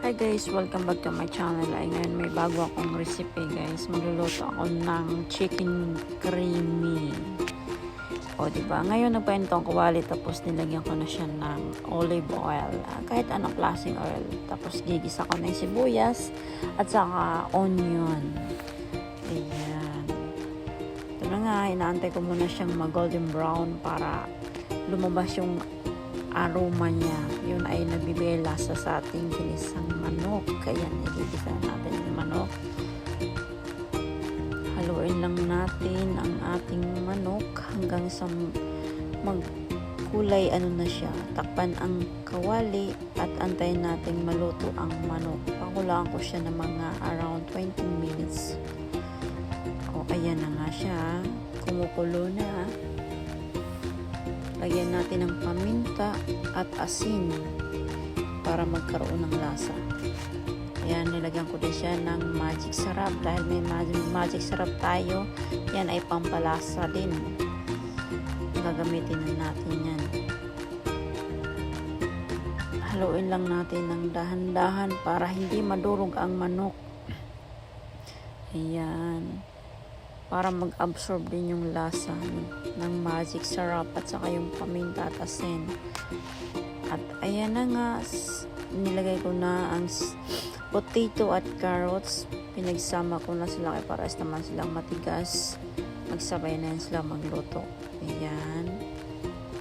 Hi guys, welcome back to my channel. Ay ngayon may bago akong recipe guys. Magluluto ako ng chicken creamy. O diba? Ngayon nagpainto ang kawali tapos nilagyan ko na siya ng olive oil. Kahit anong klaseng oil. Tapos gigisa ko na yung sibuyas at saka onion. Ayan. Ito na nga, inaantay ko muna siyang mag-golden brown para lumabas yung aroma niya. Yun ay nabibigay lasa sa ating ginisang manok. Kaya igigisa natin yung manok. Haluin lang natin ang ating manok hanggang sa magkulay na siya. Takpan ang kawali at antayin natin maluto ang manok. Pakulaan ko siya ng mga around 20 minutes. O ayan na nga siya. Kumukulo na. Lagyan natin ng paminta at asin para magkaroon ng lasa. Ayan, nilagyan ko din siya ng magic sarap dahil may magic sarap tayo. Yan ay pampalasa din. Gagamitin na natin yan. Haluin lang natin ng dahan-dahan para hindi madurog ang manok. Ayan. Para mag-absorb din yung lasa ng magic sarap at saka yung paminta at asin. At ayan na nga, nilagay ko na ang potato at carrots. Pinagsama ko na sila kaya pares naman silang matigas. Magsabay na yan sila magluto. Ayan.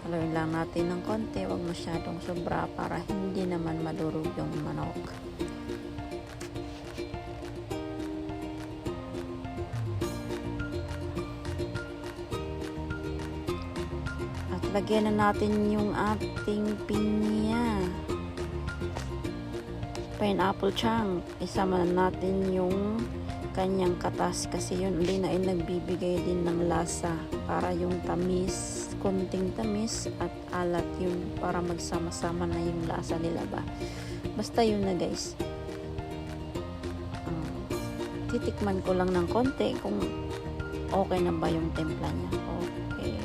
Haluin lang natin ng konti, huwag masyadong sobra para hindi naman madurog yung manok. Lagyan na natin yung ating pinya. Pineapple chunk. Isama na natin yung kanyang katas kasi yun din ay nagbibigay din ng lasa para yung tamis, konting tamis at alat yun para magsama-sama na yung lasa nila ba. Basta yun na guys. Titikman ko lang ng konti kung okay na ba yung timpla niya. Okay.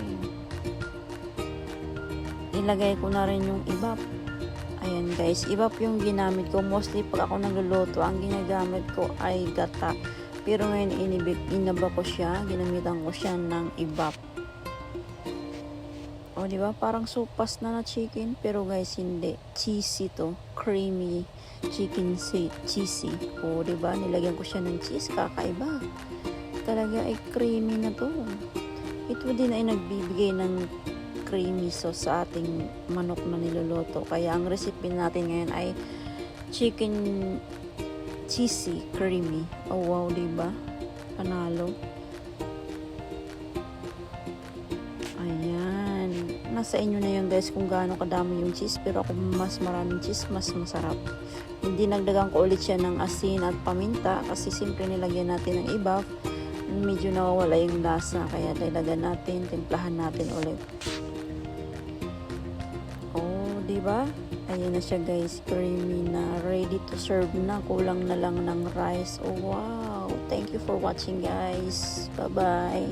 Ilagay ko na rin yung ibap. Ayan guys, ibap yung ginamit ko. Mostly pag ako nagluluto, ang ginagamit ko ay gata. Pero ngayon inaba ko siya, ginamitan ko siya ng ibap. O diba, parang sopas na chicken. Pero guys, hindi. Cheesy to. Creamy chicken cheesy. O diba, nilagyan ko siya ng cheese. Kakaiba. Talaga ay creamy na to. Ito din ay nagbibigay ng creamy sauce sa ating manok na niluluto. Kaya ang recipe natin ngayon ay chicken cheesy creamy. Oh wow, diba? Panalo. Ayan. Nasa inyo na yun guys kung gaano kadami yung cheese. Pero ako mas maraming cheese, mas masarap. Hindi nagdagan ko ulit siya ng asin at paminta kasi simple nilagyan natin ng ibap. Medyo nawawala yung lasa. Kaya dalagan natin, timplahan natin ulit. Diba? Ayan na siya guys, creamy na, ready to serve na, kulang na lang ng rice. Oh wow, thank you for watching guys, bye bye.